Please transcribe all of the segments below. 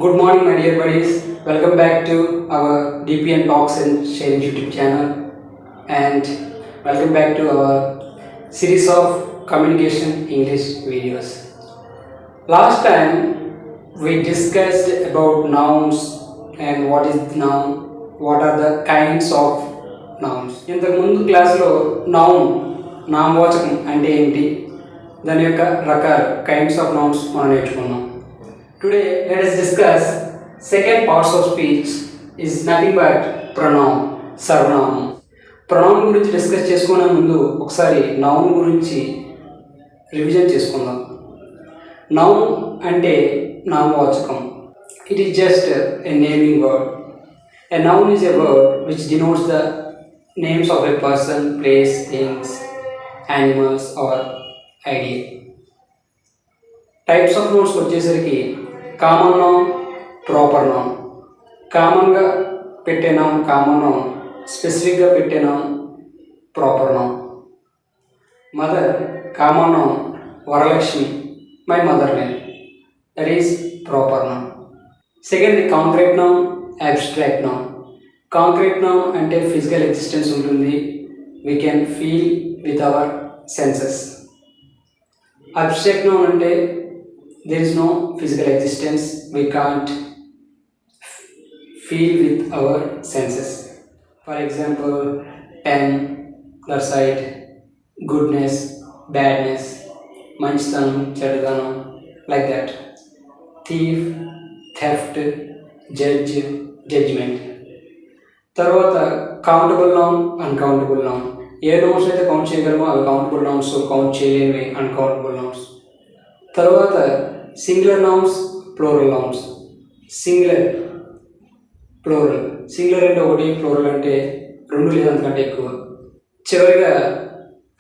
Good morning, my dear buddies. Welcome back to our DPN Talks and Sharing YouTube channel, and welcome back to our series of communication English videos. Last time we discussed about nouns and what is noun, what are the kinds of nouns. ఇంతకు ముందు క్లాస్లో noun నామవాచకం అంటే ఏంటి, దాని యొక్క రకాలు kinds of nouns మనం నేర్చుకున్నాం. Today let us discuss second parts of speech is nothing but pronoun, సర్వనామం. ప్రొనౌన్ గురించి డిస్కస్ చేసుకునే ముందు ఒకసారి నౌన్ గురించి రివిజన్ చేసుకుందాం. నౌన్ అంటే నామవాచకం. It is just a naming word. A noun is a word which denotes the names of a person, place, things, animals or idea. Types of nouns వచ్చేసరికి common noun, proper noun. కామన్గా పెట్టే noun common noun, స్పెసిఫిక్గా పెట్టే noun proper noun. Mother common noun, Varalakshmi my mother name, that is proper noun. Second concrete noun, abstract noun. Concrete noun అంటే physical existence ఉంటుంది, we can feel with our senses. Abstract noun అంటే there is no physical existence, we can't feel with our senses. For example, pen, other side, goodness, badness, manchitanam, chedadanam, like that. Thief, theft, judge, judgment. తర్వాత countable noun, uncountable noun. ఏ nouns అయితే count చేయగలమో అవి countable nouns, count చేయలేనివి uncountable nouns. తర్వాత singular nouns, plural nouns. Singular, plural. Singular అంటే ఒకటి, plural అంటే రెండు లేదా అంతకంటే ఎక్కువ. చివరిగా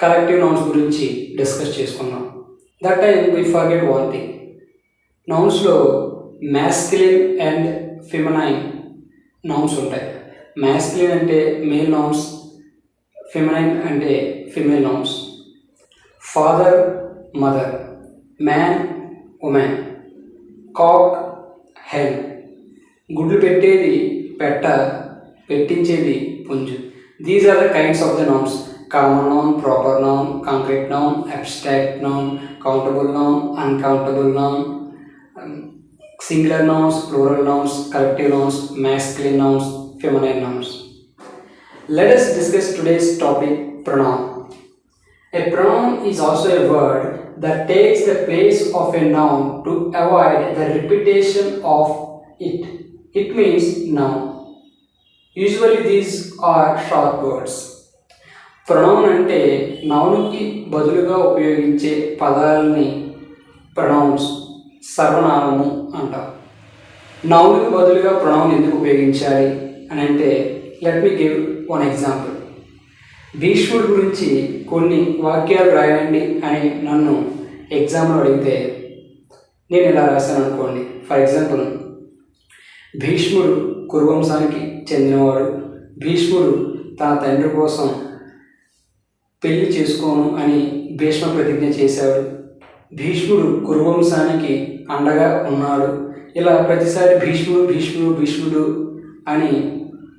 కలెక్టివ్ నౌన్స్ గురించి డిస్కస్ చేసుకున్నాం. That time we forget one thing. నౌన్స్లో మ్యాస్కులిన్ అండ్ ఫెమినైన్ నౌన్స్ ఉంటాయి. మ్యాస్కులిన్ అంటే మేల్ నౌన్స్, ఫెమినైన్ అంటే female nouns. Father, mother, man, women, cock, hen. గుడ్లు పెట్టేది పెట్ట, పెట్టించేది పుంజు. These are the kinds of the nouns. Common noun, proper noun, concrete noun, abstract noun, countable noun, uncountable noun, singular nouns, plural nouns, collective nouns, masculine nouns, feminine nouns. Let us discuss today's topic, pronoun. A pronoun is also a word that takes the place of a noun to avoid the repetition of it. It means noun. Usually these are short words. Pronoun అంటే నౌన్కి బదులుగా ఉపయోగించే పదాలని pronounce, సర్వనామము అంటారు. నౌన్కి బదులుగా pronoun ఎందుకు ఉపయోగించాలి అని అంటే, let me give one example. భీష్ముడి గురించి కొన్ని వాక్యాలు రాయండి అని నన్ను ఎగ్జామ్లో అడిగితే నేను ఇలా రాశాను అనుకోండి. ఫర్ ఎగ్జాంపుల్, భీష్ముడు కురువంశానికి చెందినవాడు. భీష్ముడు తన తండ్రి కోసం పెళ్లి చేసుకోను అని భీష్మ ప్రతిజ్ఞ చేశాడు. భీష్ముడు కురువంశానికి అండగా ఉన్నాడు. ఇలా ప్రతిసారి భీష్ముడు భీష్ముడు భీష్ముడు అని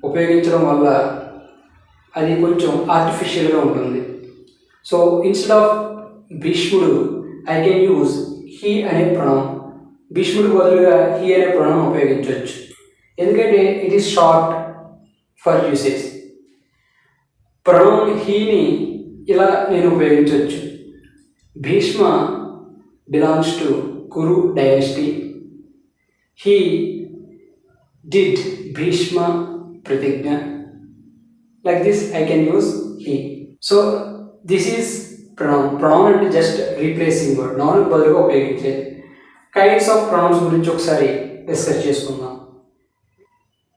ఉపయోగించడం వల్ల అది కొంచెం ఆర్టిఫిషియల్గా ఉంటుంది. సో ఇన్స్టెడ్ ఆఫ్ భీష్ముడు ఐ కెన్ యూజ్ హీ అనే ప్రొనౌన్. భీష్ముడు బదులుగా హీ అనే ప్రొనౌన్ ఉపయోగించవచ్చు, ఎందుకంటే it is short for usage. Pronoun హీని ఇలా నేను ఉపయోగించవచ్చు. Bhishma belongs to Kuru dynasty. He did Bhishma pratigya. Like this I can use he. So this is pronoun. Pronoun అంటే జస్ట్ రీప్లేసింగ్ వర్డ్, నౌన్ బదులుగా ఉపయోగించేది. కైండ్స్ ఆఫ్ ప్రొనౌన్స్ గురించి ఒకసారి డిస్కస్ చేసుకుందాం.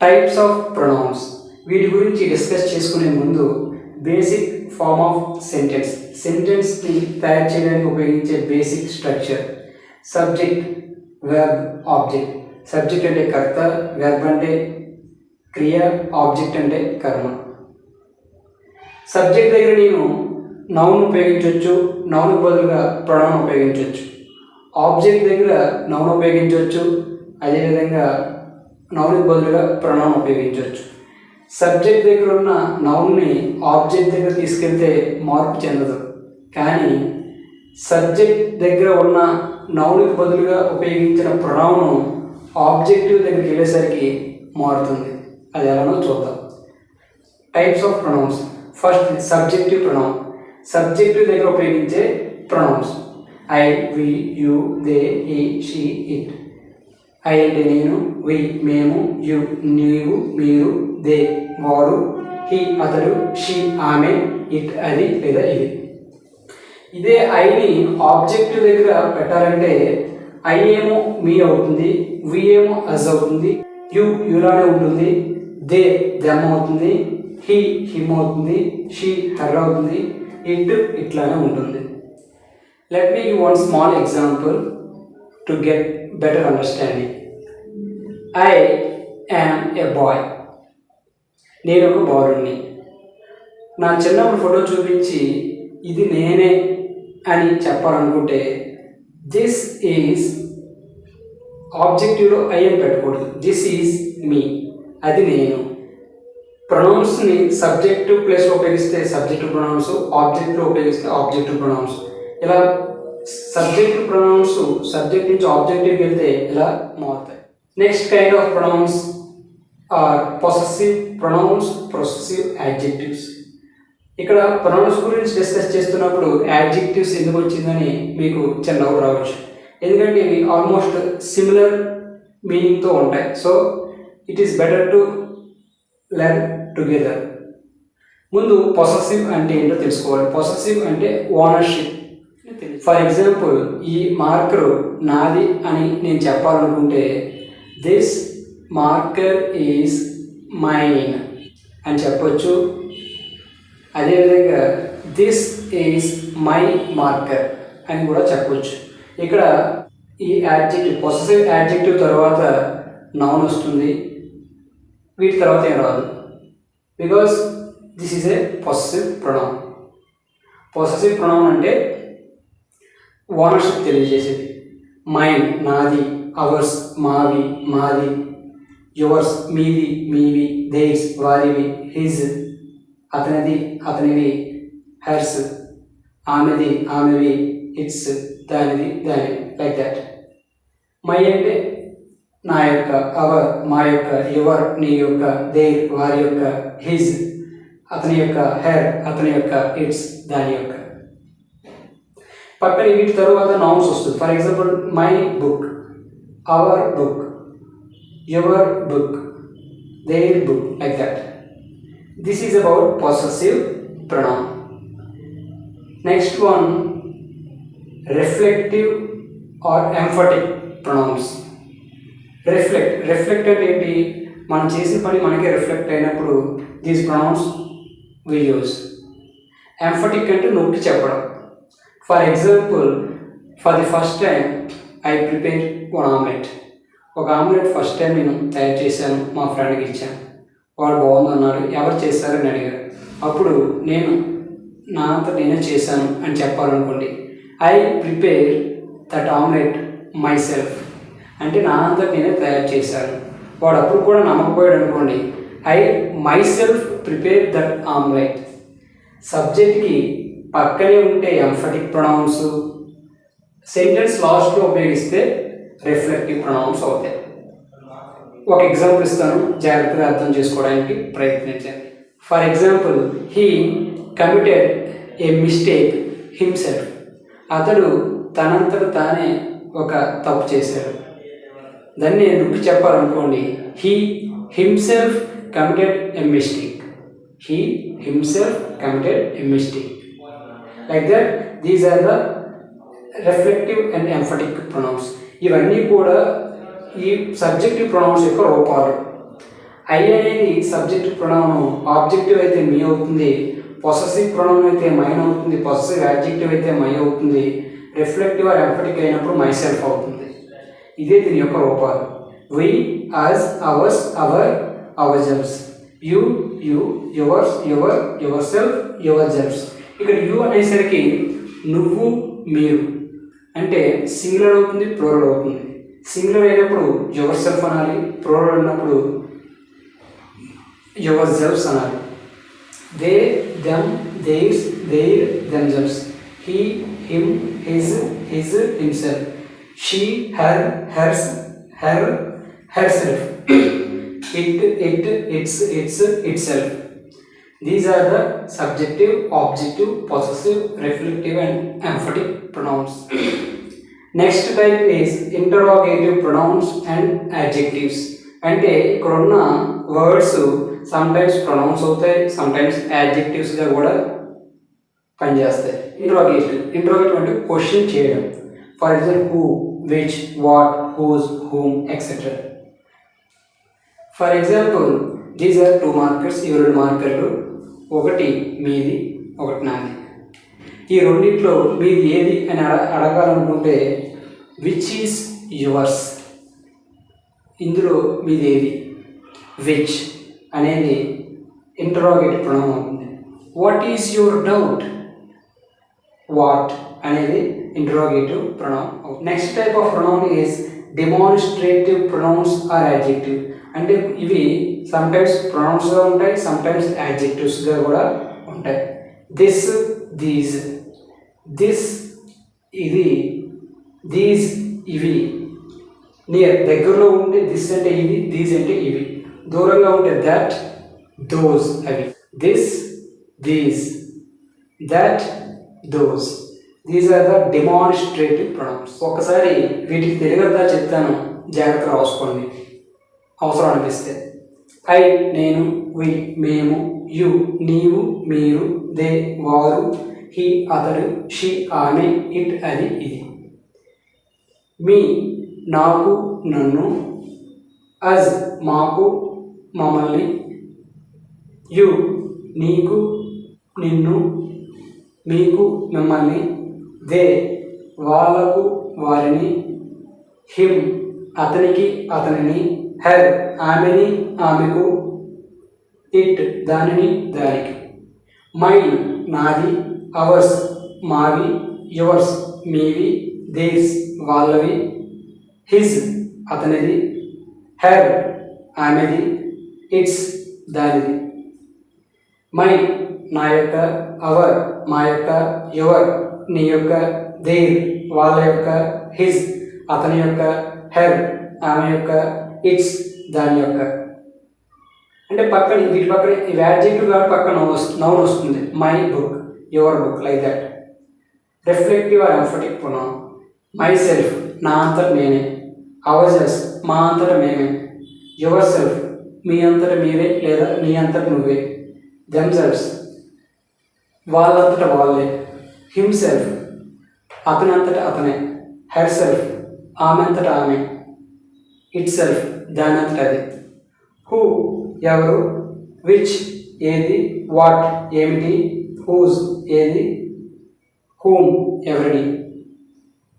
టైప్స్ ఆఫ్ ప్రొనౌన్స్, వీటి గురించి డిస్కస్ చేసుకునే ముందు బేసిక్ ఫార్మ్ ఆఫ్ సెంటెన్స్, సెంటెన్స్ని తయారు చేయడానికి ఉపయోగించే basic structure. Subject, verb, object. Subject అంటే కర్త, వెర్బ్ అంటే క్రియ, ఆబ్జెక్ట్ అంటే కర్మ. సబ్జెక్ట్ దగ్గర నేను నౌన్ ఉపయోగించవచ్చు, నౌన్ బదులుగా ప్రొనౌన్ ఉపయోగించవచ్చు. ఆబ్జెక్ట్ దగ్గర నౌన్ ఉపయోగించవచ్చు, అదేవిధంగా నౌన్కి బదులుగా ప్రొనౌన్ ఉపయోగించవచ్చు. సబ్జెక్ట్ దగ్గర ఉన్న నౌన్ని ఆబ్జెక్ట్ దగ్గర తీసుకెళ్తే మార్పు చెందదు, కానీ సబ్జెక్ట్ దగ్గర ఉన్న నౌన్కి బదులుగా ఉపయోగించిన ప్రొనౌన్ ఆబ్జెక్టివ్ దగ్గరికి వెళ్ళేసరికి మారుతుంది. అది ఎలానో చూద్దాం. Types of pronouns. First subjective pronoun. Subjective దగ్గర ఉపయోగించే pronouns I, we, you, they, he, she, it. I అంటే నేను, వి మేము, యు నీవు మీరు, దే వారు, హి అతడు, షీ ఆమె, ఇట్ అది లేదా ఇది. ఇదే ఐని ఆబ్జెక్టివ్ దగ్గర పెట్టాలంటే ఐ ఏమో మీ అవుతుంది, వి ఏమో అజ్ అవుతుంది, యు యులానే ఉంటుంది, దే దెమ్ అవుతుంది, హి హిమ్ అవుతుంది, షీ హర్ అవుతుంది, ఇట్ ఇట్లానే ఉంటుంది. Let me give one small example to get better understanding. I am a boy. నేను ఒక బాలుడిని. నా చిన్నప్పుడు ఫోటో చూపించి ఇది నేనే అని చెప్పాలనుకుంటే దిస్ ఈజ్ ఆబ్జెక్టివ్లో ఐ అని పెట్టకూడదు, దిస్ ఈజ్ మీ, అది నేను. ప్రొనౌన్స్ని సబ్జెక్టివ్ ప్లేస్లో ఉపయోగిస్తే సబ్జెక్టివ్ ప్రొనౌన్స్, ఆబ్జెక్ట్లో ఉపయోగిస్తే ఆబ్జెక్టివ్ ప్రొనౌన్స్. ఇలా సబ్జెక్టివ్ ప్రొనౌన్స్ సబ్జెక్ట్ నుంచి ఆబ్జెక్టివ్కి వెళ్తే ఇలా మారుతాయి. Next kind of pronouns are possessive pronouns, possessive adjectives. ఇక్కడ ప్రొనౌన్స్ గురించి డిస్కస్ చేస్తున్నప్పుడు యాడ్జెక్టివ్స్ ఎందుకు వచ్చిందని మీకు చిన్న డౌట్ రావచ్చు. ఎందుకంటే ఇవి ఆల్మోస్ట్ సిమిలర్ మీనింగ్తో ఉంటాయి. So it is better to learn together. ముందు పొసెసివ్ అంటే ఏంటో తెలుసుకోవాలి. పొసెసివ్ అంటే ఓనర్షిప్. ఫర్ ఎగ్జాంపుల్, ఈ మార్కరు నాది అని నేను చెప్పాలనుకుంటే దిస్ మార్కర్ ఈజ్ మైన్ అని చెప్పొచ్చు. అదేవిధంగా దిస్ ఈజ్ మై మార్కర్ అని కూడా చెప్పొచ్చు. ఇక్కడ ఈ యాడ్జెక్టివ్ పొసెసివ్ యాడ్జెక్టివ్ తర్వాత నౌన్ వస్తుంది, వీటి తర్వాత ఏం రాదు, because this is a possessive pronoun. Possessive pronoun అంటే ఓనర్షిప్ తెలియజేసేది. మైన్ నాది, అవర్స్ మావి మాది, యువర్స్ మీది మీవి, దేర్స్ వారివి, హిజ్ అతనిది అతనివి, హెర్స్ ఆమెది ఆమెవి, ఇట్స్ దానిది దానివి, లైక్ దట్. మై అంటే నా యొక్క, అవర్ మా యొక్క, యువర్ నీ యొక్క, దేర్ వారి యొక్క, హిజ్ అతని యొక్క, హెర్ అతని యొక్క, ఇట్స్ దాని యొక్క. పక్కన వీటి తరువాత నౌన్స్ వస్తుంది. For example, my book, our book, your book, their book, like that. This is about possessive pronoun. Next one, reflective or emphatic pronouns. Reflect అంటే ఏంటి? మనం చేసిన పని మనకే రిఫ్లెక్ట్ అయినప్పుడు these pronouns we use. Emphatic అంటే నొక్కి చెప్పడం. For example, for the first time I prepare one omelette. ఒక ఆమ్లెట్ ఫస్ట్ టైం నేను తయారు చేశాను, మా ఫ్రెండ్కి ఇచ్చాను. వాడు బాగుందన్నాడు, ఎవరు చేశారని అడిగారు. అప్పుడు నేను నా అంతా నేనే చేశాను అని చెప్పాలనుకోండి, I prepare that omelette myself అంటే నా అంతా నేనే తయారు చేశాను. వాడు అప్పుడు కూడా నమ్మకపోయాడు అనుకోండి, I myself prepare that omelette. సబ్జెక్ట్కి పక్కనే ఉంటే ఎంఫటిక్ ప్రొనౌన్స్, సెంటెన్స్ లాస్ట్లో ఉపయోగిస్తే రిఫ్లెక్టివ్ ప్రొనౌన్స్ అవుతాయి. ఒక ఎగ్జాంపుల్ ఇస్తాను, జాగ్రత్తగా అర్థం చేసుకోవడానికి ప్రయత్నించండి. For example, he committed a mistake himself. అతడు తనంతట తానే ఒక తప్పు చేశాడు. దాన్ని నొక్కి చెప్పాలనుకోండి, he himself committed a mistake. He himself committed a mistake. Like that these are the reflective and emphatic pronouns. ఇవన్నీ కూడా ఈ సబ్జెక్టివ్ ప్రొనౌన్స్ యొక్క రూపాలు. ఐ అనేది సబ్జెక్టివ్ ప్రొనౌన్, ఆబ్జెక్టివ్ అయితే మీ అవుతుంది, పొసెసివ్ ప్రొనౌన్ అయితే మైన్ అవుతుంది, పొసెసివ్ యాడ్జెక్టివ్ అయితే మై అవుతుంది, రిఫ్లెక్టివ్ ఆర్ ఎంఫటిక్ అయినప్పుడు మై సెల్ఫ్ అవుతుంది. ఇదే దీని యొక్క రూపాలు. We, us, ours, our, ourselves, you, you, yours, your, yourself, yourselves. ఇక్కడ యు అనేసరికి నువ్వు మీరు అంటే సింగులర్ అవుతుంది, ప్లూరల్ అవుతుంది. సింగులర్ అయినప్పుడు యువర్ సెల్ఫ్ అనాలి, ప్లూరల్ అయినప్పుడు యువర్ సెల్ఫ్స్ అనాలి. They, them, theirs, their, themselves. He, him, his, himself. She, her, hers, herself. it, its, itself. These are the subjective, objective, possessive, reflective and emphatic pronouns. Next type is interrogative pronouns and adjectives. అంటే ఇక్కడ ఉన్న words sometimes pronouns అవుతాయి, sometimes యాడ్జెక్టివ్స్గా కూడా పనిచేస్తాయి. Interrogative అంటే question చేయడం. For example who, which, what, whose, whom etcetera. For example these are 2 markers. ఈ 2 మార్కర్లు, ఒకటి మీది, ఒకటి నాది. ఈ రెండిట్లో మీది ఏది అని అడగాలనుకుంటే విచ్ ఈజ్ యువర్స్, ఇందులో మీది ఏది, విచ్ అనేది ఇంటరోగేటివ్ ప్రొనౌన్ అవుతుంది. What is your doubt, what అనేది interrogative pronoun. Next type of pronoun is demonstrative pronouns or adjective. అంటే ఇవి సమ్టైమ్స్ ప్రొనౌన్స్గా ఉంటాయి, సమ్టైమ్స్ యాడ్జెక్టివ్స్గా కూడా ఉంటాయి. దిస్, దీస్, దిస్ ఇది, దీస్ ఇవి. నియర్ దగ్గరలో ఉంటే దిస్ అంటే ఇది, దీస్ అంటే ఇవి. దూరంగా ఉంటే దట్, దోస్ అవి. This, these, that, those. These are the demonstrative pronouns. ఒకసారి వీటికి తెలుగుదా చెప్తాను, జాగ్రత్త రాసుకోండి అవసరం అనిపిస్తే. ఐ నేను, వి మేము, యు నీవు, మీరు, దే వారు, హీ అతడు, షీ ఆమె, ఇట్ అది ఇది. మీ నాకు నన్ను, అజ్ మాకు మమ్మల్ని, యు నీకు నిన్ను మీకు మిమ్మల్ని, దే వాళ్ళకు వారిని, హిమ్ అతనికి అతనిని, హెర్ ఆమెని ఆమెకు, ఇట్ దానిని దానికి. మైన్ నాది, అవర్స్ మావి, యువర్స్ మీవి, దేర్స్ వాళ్ళవి, హిజ్ అతనిది, హెర్ ఆమెది, ఇట్స్ దానిది. మై నా యొక్క, అవర్ మా యొక్క, యువర్ నీ యొక్క, దేర్ వాళ్ళ యొక్క, హిజ్ అతని యొక్క, హెర్ ఆమె యొక్క, ఇట్స్ దాని యొక్క. అంటే పక్కన వీటి పక్కన ఇవి యాడ్జెక్టివ్ కాబట్టి పక్కన నౌన్ వస్తుంది. My book, your book, like that. Reflective or emphatic pronoun. Myself నా అంతట నేనే, అవర్ సెల్ఫ్ మా అంతట మేమే, యువర్ సెల్ఫ్ మీ అంతట మీరే లేదా నీ అంతట నువ్వే, దెమ్ సెల్ఫ్స్ వాళ్ళంతట వాళ్ళే, హిమ్ సెల్ఫ్ అతనంతట అతనే, హెర్ సెల్ఫ్ ఆమె అంతట ఆమె, ఇట్ సెల్ఫ్ దాని అంతట అది. హూ ఎవరు, విచ్ ఏది, వాట్ ఏమిటి, హూజ్ ఏది, హూమ్ ఎవరిని,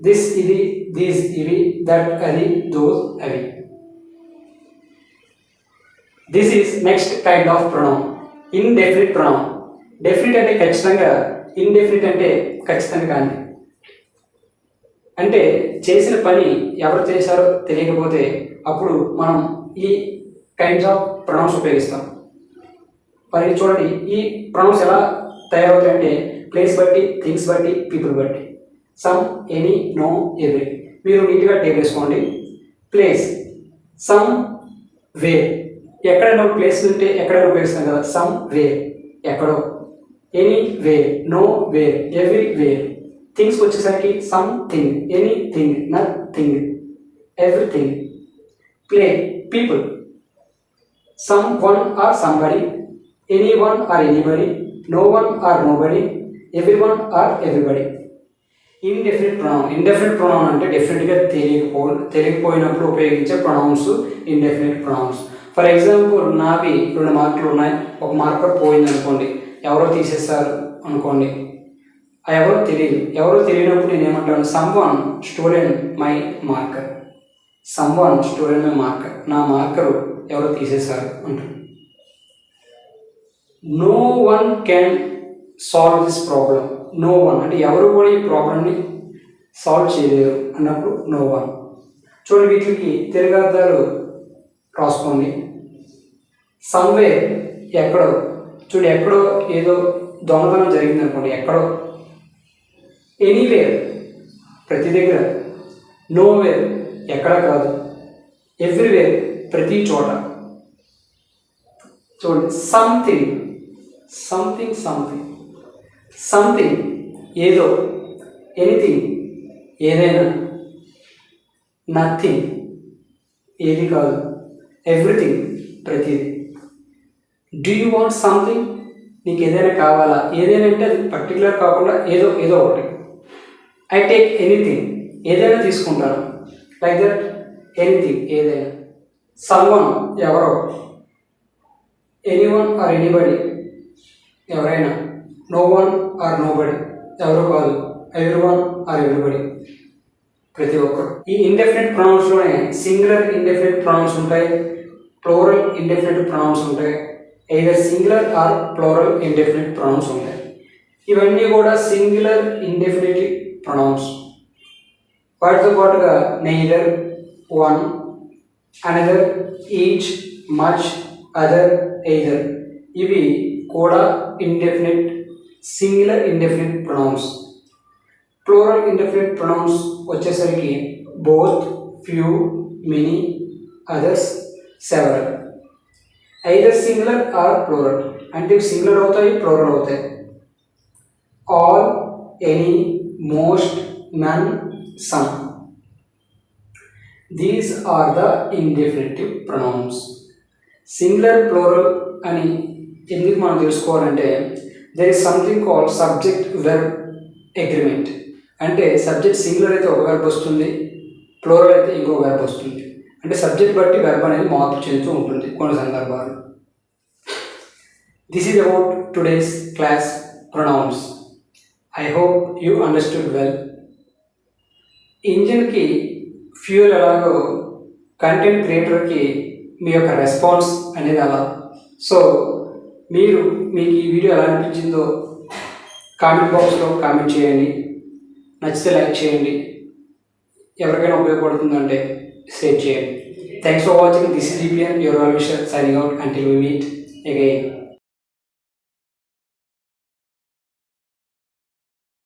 దిస్ ఇది, దీస్ ఇవి, దట్ అది, దోస్ అవి. This is next kind of pronoun, indefinite pronoun. Definite అంటే ఖచ్చితంగా, ఇండెఫినిట్ అంటే ఖచ్చితంగా కాదు. అంటే చేసిన పని ఎవరు చేశారో తెలియకపోతే అప్పుడు మనం ఈ కైండ్స్ ఆఫ్ ప్రొనౌన్స్ ఉపయోగిస్తాం. మరి చూడండి ఈ ప్రొనౌన్స్ ఎలా తయారవుతాయంటే ప్లేస్ బట్టి, థింగ్స్ బట్టి, పీపుల్ బట్టి. Some, any, no, every. మీరు నీట్గా టేక్ వేసుకోండి. ప్లేస్, సమ్ వేర్, ఎక్కడైనా ప్లేస్ ఉంటే ఎక్కడైనా ఉపయోగిస్తాం కదా, సమ్ వేర్ ఎక్కడో. Anywhere, nowhere, everywhere. థింగ్స్కి వచ్చేసరికి something, anything, nothing, everything. Play, people, someone or somebody, anyone or anybody, no one or nobody, everyone or everybody. Indefinite pronoun. Indefinite pronoun అంటే డెఫినెట్గా తెలియకపోయినప్పుడు ఉపయోగించే pronounce indefinite pronouns. For example నావి 2 మార్కులు ఉన్నాయి, ఒక marker పోయింది అనుకోండి, ఎవరో తీసేస్తారు అనుకోండి, ఎవరో తెలియనప్పుడు నేను ఏమంటాను, someone stolen my marker, someone stolen my marker, నా మార్కరు ఎవరో తీసేశారు అంటారు. No one can solve this problem. No one అంటే ఎవరు కూడా ఈ ప్రాబ్లమ్ని సాల్వ్ చేయలేరు అన్నప్పుడు నో వన్. చూడండి, వీటికి తెలుగు అర్థాలు రాసుకోండి. సమ్వేర్ ఎక్కడో, చూడు ఎక్కడో ఏదో దొంగతనం జరిగింది అనుకోండి, ఎక్కడో. ఎనీవేర్ ప్రతి దగ్గర. నోవేర్ ఎక్కడ కాదు. ఎవ్రీవేర్ ప్రతి చోట. చూడండి, సంథింగ్ సంథింగ్ సంథింగ్ సంథింగ్ ఏదో. ఎనీథింగ్ ఏదైనా. నథింగ్ ఏది కాదు. ఎవ్రీథింగ్ ప్రతిదీ. డూ యూ వాంట్ సంథింగ్ నీకు ఏదైనా కావాలా? ఏదైనా అంటే అది పర్టికులర్ కాకుండా ఏదో ఏదో ఒకటి. ఐ టేక్ ఎనీథింగ్ ఏదైనా తీసుకుంటాను. లైక్ దట్ ఎనీథింగ్ ఏదైనా. సమ్వన్ ఎవరో. ఎనీవన్ ఆర్ ఎనీబడి ఎవరైనా. నో వన్ ఆర్ నోబడి ఎవరో కాదు. ఎవ్రీవన్ ఆర్ ఎవ్రీబడి ప్రతి ఒక్కరు. ఈ ఇండెఫినిట్ ప్రొనౌన్స్లోనే సింగులర్ ఇండెఫినిట్ ప్రొనౌన్స్ ఉంటాయి, ప్లూరల్ ఇండెఫినిట్ ప్రొనౌన్స్ ఉంటాయి, either singular or plural indefinite pronouns ఉంటాయి. ఇవన్నీ కూడా సింగులర్ ఇండెఫినిట్ ప్రొనౌన్స్. వాటితో పాటుగా neither, one, another, each, much, other, either ఇవి కూడా indefinite singular indefinite pronouns. Plural indefinite pronouns వచ్చేసరికి both, few, many, others, several. Either singular or plural అంటే singular అవుతాయి, ప్లూరల్ అవుతాయి. All, any, most, none, some these are the indefinitive pronouns. Singular, plural అని ఎందుకు మనం తెలుసుకోవాలంటే there is something called subject verb agreement. అంటే subject singular అయితే ఒక వెర్బ్ వస్తుంది, ప్లూరల్ అయితే ఇంకో వెర్బ్ వస్తుంది. అంటే సబ్జెక్ట్ బట్టి వెర్బ్ అనేది మార్పు చెందుతూ ఉంటుంది కొన్ని సందర్భాలు. This is about today's class pronouns. I hope you understood well. ఇంజిన్కి ఫ్యూయల్ ఎలాగో కంటెంట్ క్రియేటర్కి మీ యొక్క రెస్పాన్స్ అనేది అలా. సో మీకు ఈ వీడియో ఎలా అనిపించిందో కామెంట్ బాక్స్లో కామెంట్ చేయండి. నచ్చితే లైక్ చేయండి. ఎవరికైనా ఉపయోగపడుతుందంటే షేర్ చేయండి. Thanks for watching. This is DPN, your well wisher, signing out until we meet again.